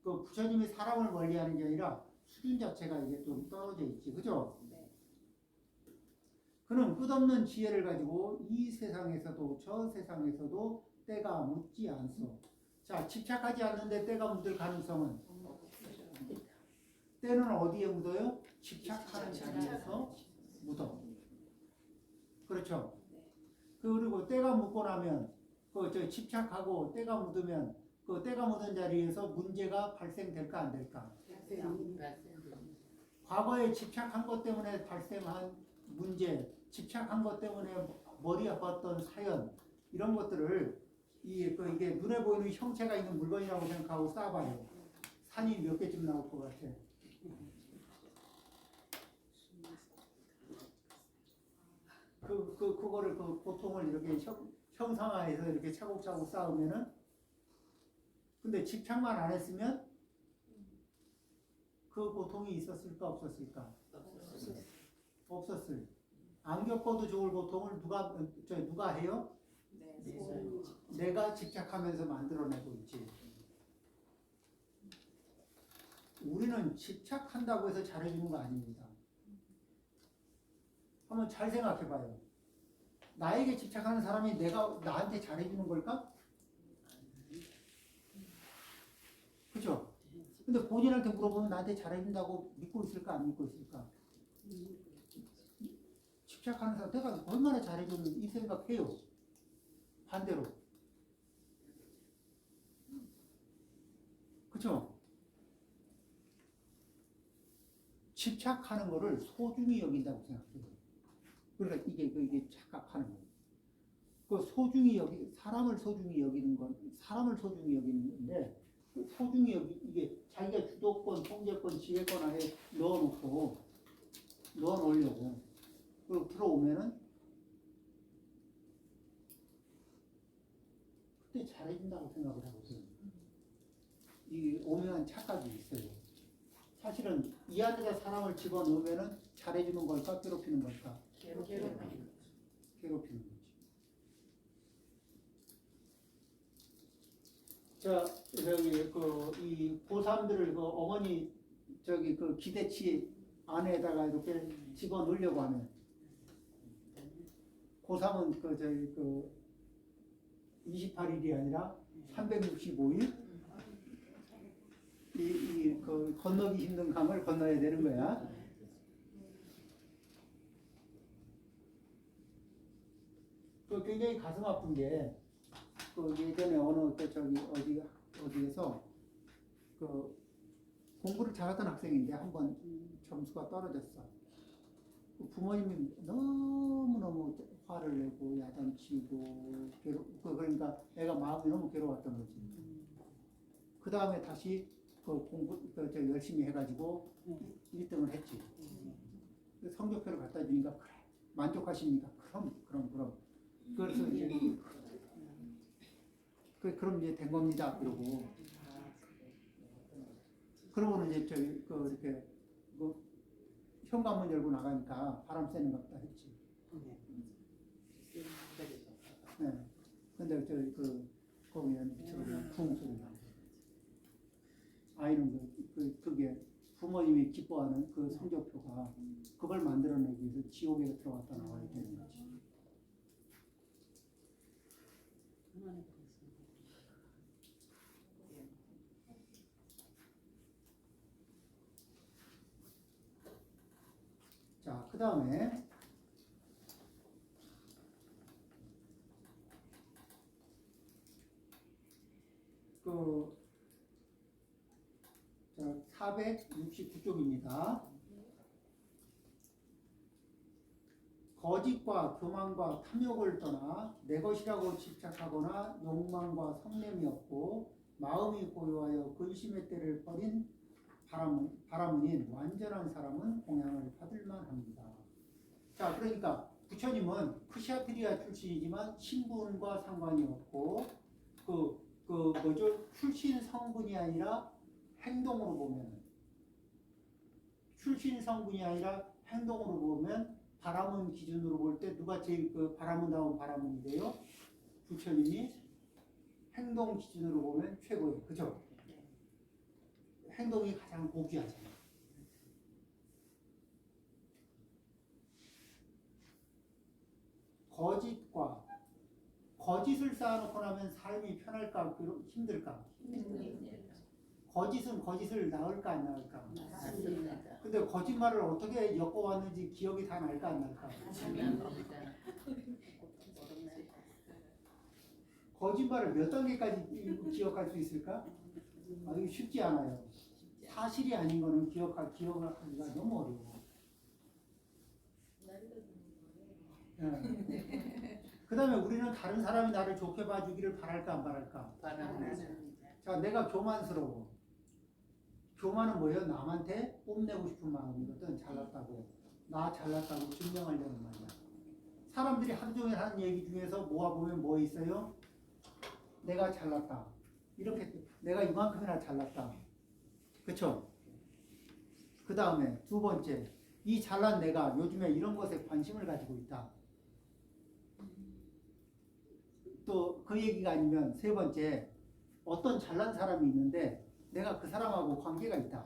부처님이 사람을 멀리하는 게 아니라 수준 자체가 이게 좀 떨어져 있지, 그죠? 네. 그는 끝없는 지혜를 가지고 이 세상에서도 저 세상에서도 때가 묻지 않소. 자, 집착하지 않는데 때가 묻을 가능성은 때는 어디에 묻어요? 집착하는 자리에서 묻어. 그렇죠? 그리고 때가 묻고 나면 저 집착하고 때가 묻으면 그 때가 묻은 자리에서 문제가 발생될까 안 될까? 과거에 집착한 것 때문에 발생한 문제, 집착한 것 때문에 머리 아팠던 사연 이런 것들을 이게 눈에 보이는 형체가 있는 물건이라고 생각하고 쌓아봐요. 산이 몇 개쯤 나올 것 같아. 그거를 그 고통을 이렇게 형상화해서 이렇게 차곡차곡 쌓으면은 근데 집착만 안 했으면 그 고통이 있었을까 없었을까? 없었을. 안 겪어도 좋을 고통을 누가 해요? 내가 집착하면서 만들어내고 있지. 우리는 집착한다고 해서 잘해주는 거 아닙니다. 한번 잘 생각해봐요. 나에게 집착하는 사람이 나한테 잘해주는 걸까? 그죠? 근데 본인한테 물어보면 나한테 잘해준다고 믿고 있을까 안 믿고 있을까? 집착하는 사람 내가 얼마나 잘해주는 이 생각해요. 반대로. 그죠? 집착하는 거를 소중히 여긴다고 생각해요. 그러니까 이게 착각하는 거예요. 사람을 소중히 여기는 건데 그 소중히 이게 자기가 주도권, 통제권, 지휘권 안에 넣어놓으려고 그리고 들어오면은 그때 잘해준다고 생각을 하거든요. 이 오묘한 착각이 있어요. 사실은 이 안에다 사람을 집어넣으면은 잘해주는 걸까, 괴롭히는 걸까? 괴롭히는 거지. 자, 이 고3들을 어머니 기대치 안에다가 이렇게 집어넣으려고 하면 고3은 28일이 아니라 365일 건너기 힘든 강을 건너야 되는 거야. 굉장히 가슴 아픈 게 예전에 어디에서 공부를 잘하던 학생인데 한번 점수가 떨어졌어. 부모님이 너무너무 화를 내고 야단치고 그러니까 애가 마음이 너무 괴로웠던 거지. 그 다음에 다시 공부 열심히 해가지고 1등을 했지. 성적표를 갖다 주니까 그래 만족하십니까? 그럼. 그래서 이제 그럼 이제 된 겁니다. 그러고는 이제 이렇게 현관문 열고 나가니까 바람 쐬는 것 같다 했지. 네. 근데 거기는 쿵 소리 나고. 아이는 그게 부모님이 기뻐하는 그 성적표가 그걸 만들어내기 위해서 지옥에 들어갔다 나와야 되는 거지. 자, 그 다음에 자, 469쪽입니다. 거짓과 교만과 탐욕을 떠나 내 것이라고 집착하거나 욕망과 성냄이 없고 마음이 고요하여 근심의 때를 버린 바라문인 완전한 사람은 공양을 받을만 합니다. 자, 그러니까 부처님은 크샤트리아 출신이지만 신분과 상관이 없고 출신 성분이 아니라 행동으로 보면 바라문 기준으로 볼 때 누가 제일 바라문다운 바라문이 돼요? 부처님이 행동 기준으로 보면 최고예요. 그죠? 행동이 가장 고귀하잖아요. 거짓과 거짓을 쌓아놓고 나면 삶이 편할까 힘들까? 거짓은 거짓을 낳을까 안 낳을까? 맞습니다. 근데 거짓말을 어떻게 엮어왔는지 기억이 다 날까 안 날까? 거짓말을 몇 단계까지 기억할 수 있을까? 이거 쉽지 않아요. 사실이 아닌 거는 기억하기가 너무 어려워. 그 다음에 우리는 다른 사람이 나를 좋게 봐주기를 바랄까 안 바랄까? 자, 내가 교만스러워. 교만은 뭐예요? 남한테 뽐내고 싶은 마음이거든. 잘났다고. 나 잘났다고 증명하려는 말이야. 사람들이 하루 종일 하는 얘기 중에서 모아보면 뭐 있어요? 내가 잘났다. 이렇게 내가 이만큼이나 잘났다. 그쵸? 그 다음에 두 번째, 이 잘난 내가 요즘에 이런 것에 관심을 가지고 있다. 또 그 얘기가 아니면 세 번째, 어떤 잘난 사람이 있는데 내가 그 사람하고 관계가 있다.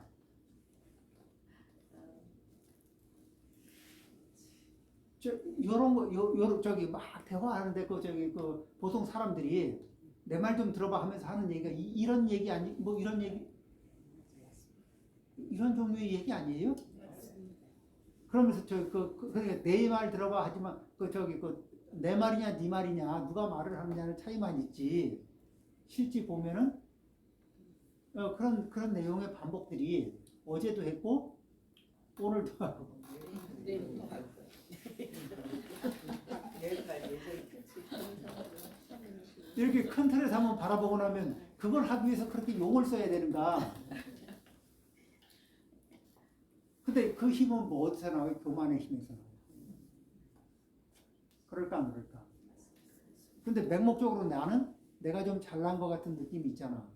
요런 거, 저기 막 대화하는데 그 보통 사람들이 내 말 좀 들어봐 하면서 하는 얘기가 이런 얘기 아니, 뭐 이런 얘기, 이런 종류의 얘기 아니에요? 그러면서 그러니까 내 말 들어봐 하지만 내 말이냐 네 말이냐 누가 말을 하느냐는 차이만 있지. 실제 보면은 그런 내용의 반복들이 어제도 했고 오늘도 하고 이렇게 큰 틀에서 한번 바라보고 나면 그걸 하기 위해서 그렇게 용을 써야 되는가? 근데 그 힘은 뭐 어디서 나와요? 교만의 힘에서 나와요. 그럴까 안 그럴까? 근데 맹목적으로 나는 내가 좀 잘난 것 같은 느낌이 있잖아.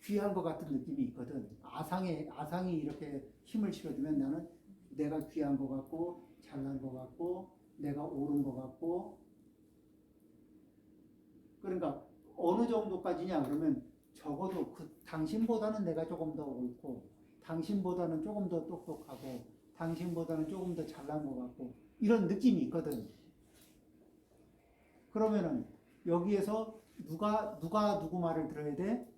귀한 것 같은 느낌이 있거든. 아상이 이렇게 힘을 실어주면 나는 내가 귀한 것 같고 잘난 것 같고 내가 옳은 것 같고. 그러니까 어느 정도까지냐 그러면 적어도 당신보다는 내가 조금 더 옳고 당신보다는 조금 더 똑똑하고 당신보다는 조금 더 잘난 것 같고 이런 느낌이 있거든. 그러면은 여기에서 누가 누구 말을 들어야 돼?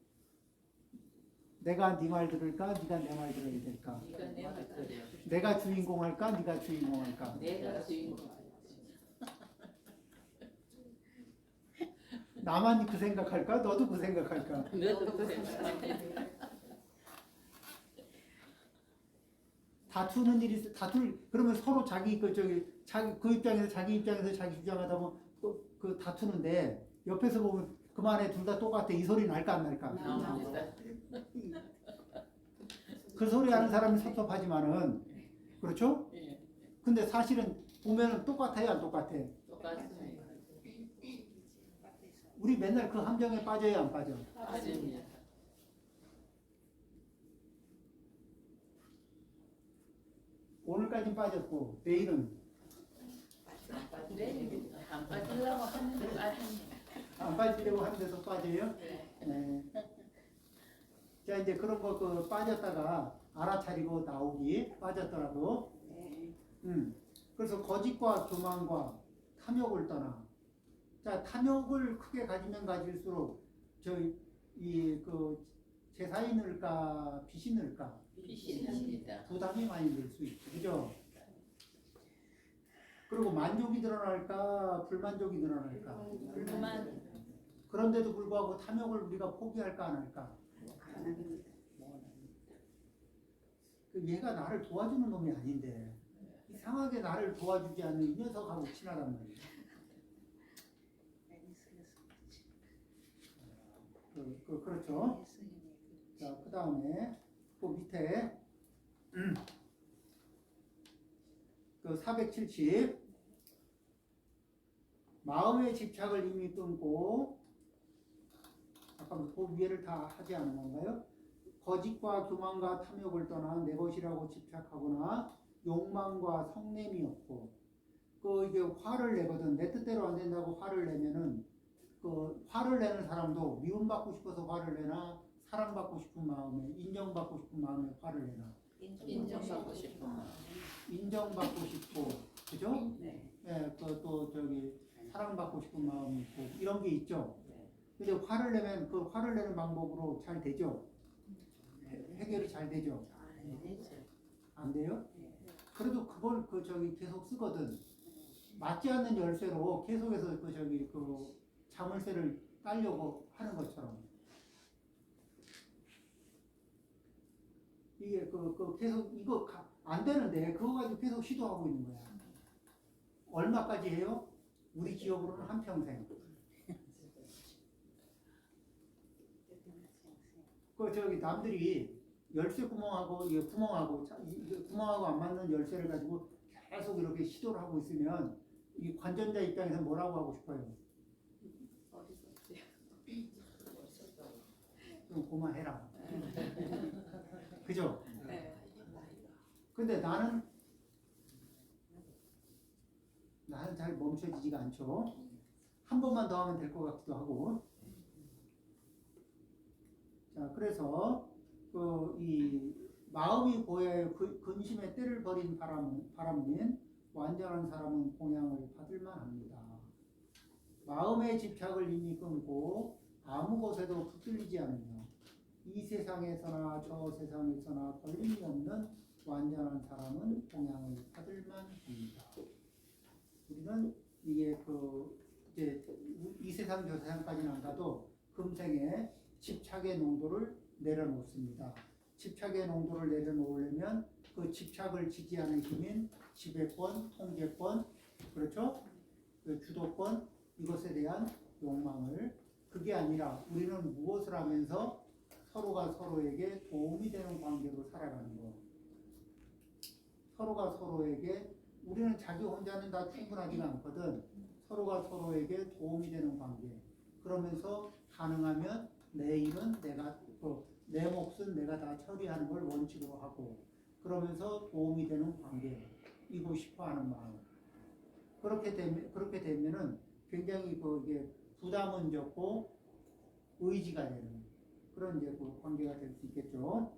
내가 네 말 들을까? 네가 내 말 들어야 될까? 네가 내 말 들어. 내가 주인공 할까? 네가 주인공 할까? 내가 주인공. 나만 그 생각할까? 너도 그 생각할까? 너도 그래. 다투는 일이 있어. 그러면 서로 그 입장에서 자기 주장하다 보면 그 다투는데 옆에서 보면 그만해 둘 다 똑같아. 이 소리 날까 안 날까? 나옵니다. 그 소리 하는 사람이 섭섭하지만은 그렇죠? 예. 근데 사실은 보면은 똑같아요, 안 똑같아? 똑같습니다. 우리 맨날 그 함정에 빠져요, 안 빠져? 빠집니다. 오늘까지 빠졌고 내일은 안 빠지려고 하는데 빠집니다. 안 빠지려고 하는데도 빠져요? 네. 자, 이제 그런 거 빠졌다가 알아차리고 나오기 빠졌더라도. 그래서 거짓과 교만과 탐욕을 떠나. 자, 탐욕을 크게 가지면 가질수록 재산이 늘까 빚이 늘까? 빛이 납니다. 부담이 많이 늘 수 있죠. 그죠? 그리고 만족이 늘어날까 불만족이 늘어날까? 불만. 그런데도 불구하고 탐욕을 우리가 포기할까 안 할까? 얘가 나를 도와주는 놈이 아닌데 이상하게 나를 도와주지 않는 이 녀석하고 친하단 말이야. 그렇죠. 자, 그 다음에 그 밑에 그 470 마음의 집착을 이미 끊고 아까 그 위에를 다 하지 않은 건가요? 거짓과 교만과 탐욕을 떠나 내 것이라고 집착하거나 욕망과 성냄이 없고 이게 화를 내거든. 내 뜻대로 안 된다고 화를 내면은 화를 내는 사람도 미움받고 싶어서 화를 내나 사랑받고 싶은 마음에 인정받고 싶은 마음에 화를 내나 인정받고 싶은 마음. 인정받고 싶고 그죠? 네. 예, 그또 저기 사랑받고 싶은 마음이 있고 이런 게 있죠. 네. 근데 화를 내면 그 화를 내는 방법으로 잘 되죠. 해결이 잘 되죠. 네, 되죠. 안 돼요? 네. 그래도 그걸 그 저기 계속 쓰거든. 맞지 않는 열쇠로 계속해서 그 저기 그 자물쇠를 깔려고 하는 것처럼 이게 그 계속 이거 안 되는데 그거 가지고 계속 시도하고 있는 거야. 얼마까지 해요? 우리 기억으로는 한 평생. 그 저기 남들이 열쇠 구멍하고 이게 구멍하고 이게 구멍하고 안 맞는 열쇠를 가지고 계속 이렇게 시도를 하고 있으면 이 관전자 입장에서 뭐라고 하고 싶어요? 어디서 좀 그만해라. 그죠? 네. 근데 나는 잘 멈춰지지가 않죠. 한 번만 더 하면 될 것 같기도 하고. 자, 그래서 이 마음이 보여야 근심의 때를 버린 바람님 완전한 사람은 공양을 받을 만합니다. 마음의 집착을 이미 끊고 아무 곳에도 붙들리지 않으며 이 세상에서나 저 세상에서나 걸림이 없는 완전한 사람은 공양을 받을 만합니다. 우리는 이게 이제 이 세상 저 세상까지는 안 가도 금생에 집착의 농도를 내려놓습니다. 집착의 농도를 내려놓으려면 그 집착을 지지하는 힘인 지배권, 통제권, 그렇죠? 그 주도권, 이것에 대한 욕망을 그게 아니라 우리는 무엇을 하면서 서로가 서로에게 도움이 되는 관계로 살아가는 거. 서로가 서로에게 우리는 자기 혼자는 다 충분하지가 않거든. 서로가 서로에게 도움이 되는 관계. 그러면서 가능하면 내 일은 내 몫은 내가 다 처리하는 걸 원칙으로 하고 그러면서 도움이 되는 관계이고 싶어하는 마음. 그렇게 되면은 굉장히 이게 부담은 적고 의지가 되는 그런 이제 그 관계가 될 수 있겠죠.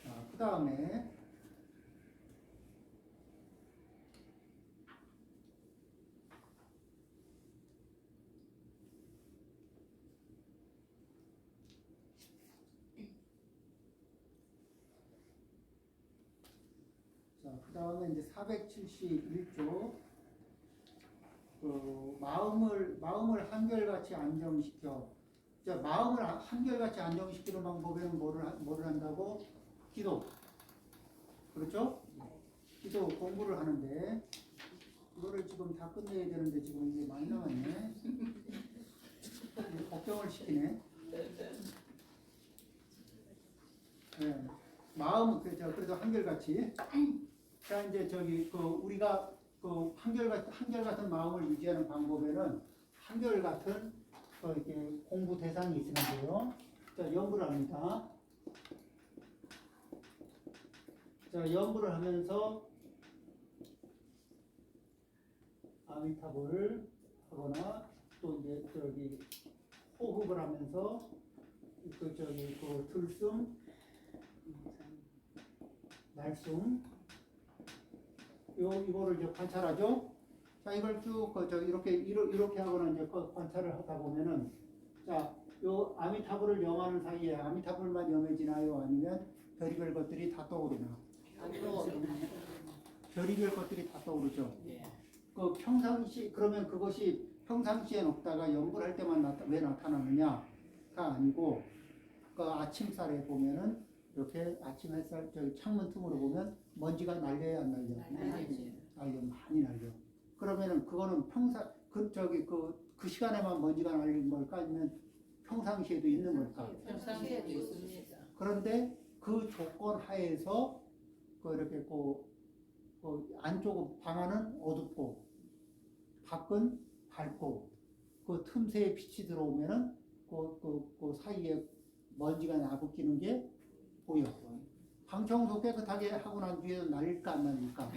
자, 그 다음에 이제 471조 마음을 한결같이 안정시켜. 자, 마음을 한결같이 안정시키는 방법에는 뭐를 한다고? 기도. 그렇죠? 기도 공부를 하는데 이거를 지금 다 끝내야 되는데 지금 이게 많이 남았네. 걱정을 시키네. 네. 마음은 그래도 한결같이. 자, 이제 우리가 한결같은 마음을 유지하는 방법에는 한결같은 이렇게 공부 대상이 있으면 돼요. 자, 연구를 합니다. 자, 연구를 하면서 아미타불을 하거나 또 이제 호흡을 하면서 들숨, 날숨 이거를 이제 관찰하죠. 자, 이걸 쭉 이렇게 하거나 이제 관찰을 하다 보면은 자, 요 아미타불을 염하는 사이에 아미타불만 염해지나요? 아니면 별의별 것들이 다 떠오르나? 별의별 것들이 다 떠오르죠. 그러면 그것이 평상시에 없다가 연구를 할 때만 왜 나타나느냐가 아니고 아침살에 보면은 이렇게 아침 햇살 창문 틈으로 보면 먼지가 날려야 안 날려? 날려, 많이 날려. 그러면은 그거는 그 시간에만 먼지가 날린 걸까? 아니면 평상시에도 있는 걸까? 평상시에도 있습니다. 그런데 그 조건 하에서 이렇게 안쪽은 방 안은 어둡고 밖은 밝고 그 틈새에 빛이 들어오면은 그 사이에 먼지가 나붙기는 게 보여. 방 청소 깨끗하게 하고 난 뒤에 날릴까 안 날릴까?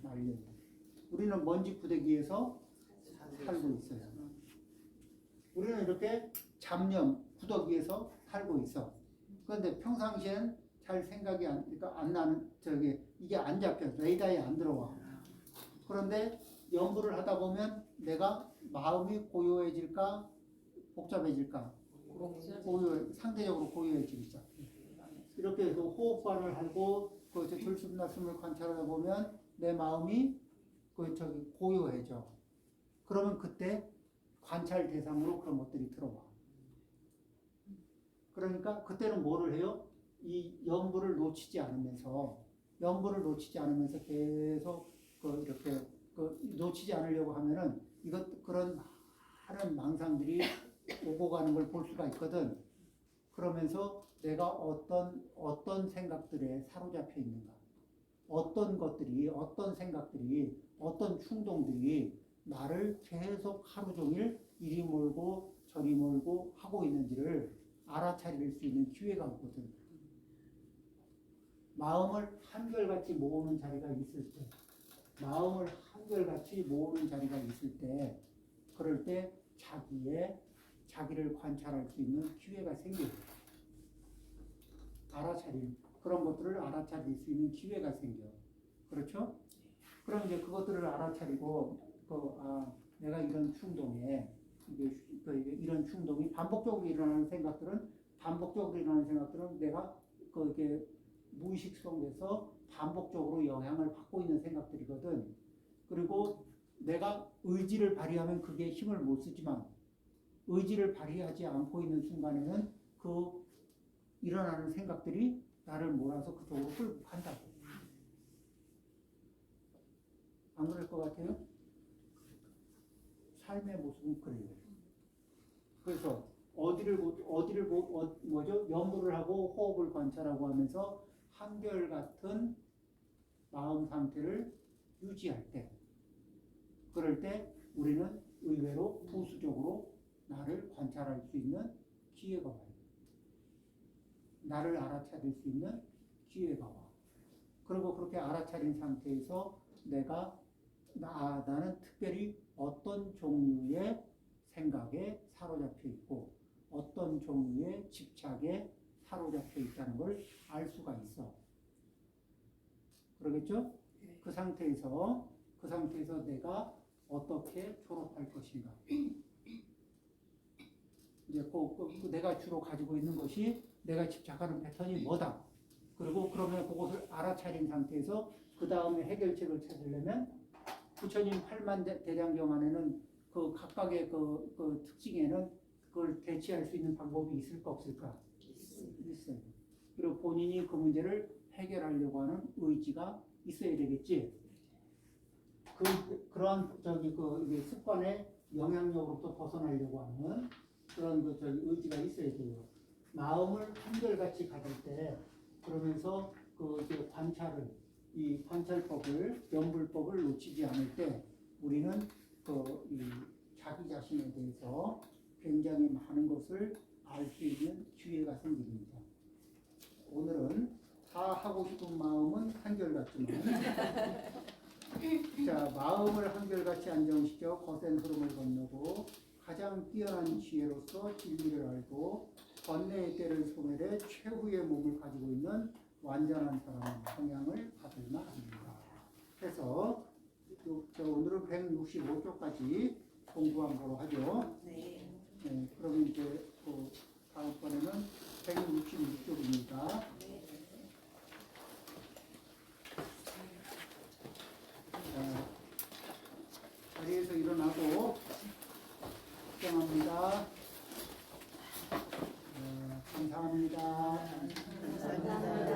날려. 우리는 먼지 부대기에서 살고 있어요. 우리는 이렇게 잡념 구더기에서 살고 있어. 그런데 평상시엔 잘 생각이 그러니까 안 나는 이게 안 잡혀. 레이더에 안 들어와. 그런데 연구를 하다 보면 내가 마음이 고요해질까 복잡해질까? 상대적으로 고요해지기 시작해. 이렇게 해서 호흡관을 하고 그 들숨날숨을 관찰하다 보면 내 마음이 고요해져. 그러면 그때 관찰 대상으로 그런 것들이 들어와. 그러니까 그때는 뭐를 해요? 이 연구를 놓치지 않으면서 계속 이렇게 놓치지 않으려고 하면은 그런 많은 망상들이 오고 가는 걸 볼 수가 있거든. 그러면서 내가 어떤 생각들에 사로잡혀 있는가, 어떤 것들이, 어떤 생각들이, 어떤 충동들이 나를 계속 하루 종일 이리 몰고 저리 몰고 하고 있는지를 알아차릴 수 있는 기회가 있거든. 마음을 한결같이 모으는 자리가 있을 때, 그럴 때 자기를 관찰할 수 있는 기회가 생겨요. 그런 것들을 알아차릴 수 있는 기회가 생겨. 그렇죠? 그럼 이제 그것들을 알아차리고, 내가 이런 충동에, 이런 충동이 반복적으로 일어나는 생각들은 내가 이렇게 무의식 속에서 반복적으로 영향을 받고 있는 생각들이거든. 그리고 내가 의지를 발휘하면 그게 힘을 못 쓰지만, 의지를 발휘하지 않고 있는 순간에는 그 일어나는 생각들이 나를 몰아서 그쪽으로 끌고 간다고. 안 그럴 것 같아요? 삶의 모습은 그래요. 그래서 연구를 하고 호흡을 관찰하고 하면서 한결같은 마음 상태를 유지할 때, 그럴 때 우리는 의외로 부수적으로 나를 관찰할 수 있는 기회가 와요. 나를 알아차릴 수 있는 기회가 와. 그리고 그렇게 알아차린 상태에서 나는 특별히 어떤 종류의 생각에 사로잡혀 있고 어떤 종류의 집착에 사로잡혀 있다는 걸 알 수가 있어. 그러겠죠? 그 상태에서 내가 어떻게 졸업할 것인가. 이제 내가 주로 가지고 있는 것이 내가 집착하는 패턴이 뭐다. 그리고 그러면 그것을 알아차린 상태에서 그 다음에 해결책을 찾으려면 부처님 8만 대량경 안에는 그 각각의 그 특징에는 그걸 대체할 수 있는 방법이 있을까 없을까? 있어요. 그리고 본인이 그 문제를 해결하려고 하는 의지가 있어야 되겠지. 그러한 이게 습관의 영향력으로부터 벗어나려고 하는 그런 의지가 있어야 돼요. 마음을 한결같이 가질 때, 그러면서 이 관찰법을, 연불법을 놓치지 않을 때, 우리는 이 자기 자신에 대해서 굉장히 많은 것을 알 수 있는 기회가 생깁니다. 오늘은 다 하고 싶은 마음은 한결같지만, 자, 마음을 한결같이 안정시켜 거센 흐름을 건너고 가장 뛰어난 지혜로서 진리를 알고 번뇌의 때를 소멸해 최후의 몸을 가지고 있는 완전한 사람의 성향을 받을 만합니다. 그래서 오늘은 165쪽까지 공부한 거로 하죠. 네. 그러면 이제 다음번에는 166쪽입니다. 자리에서 일어나고 수정합니다. 감사합니다. 감사합니다.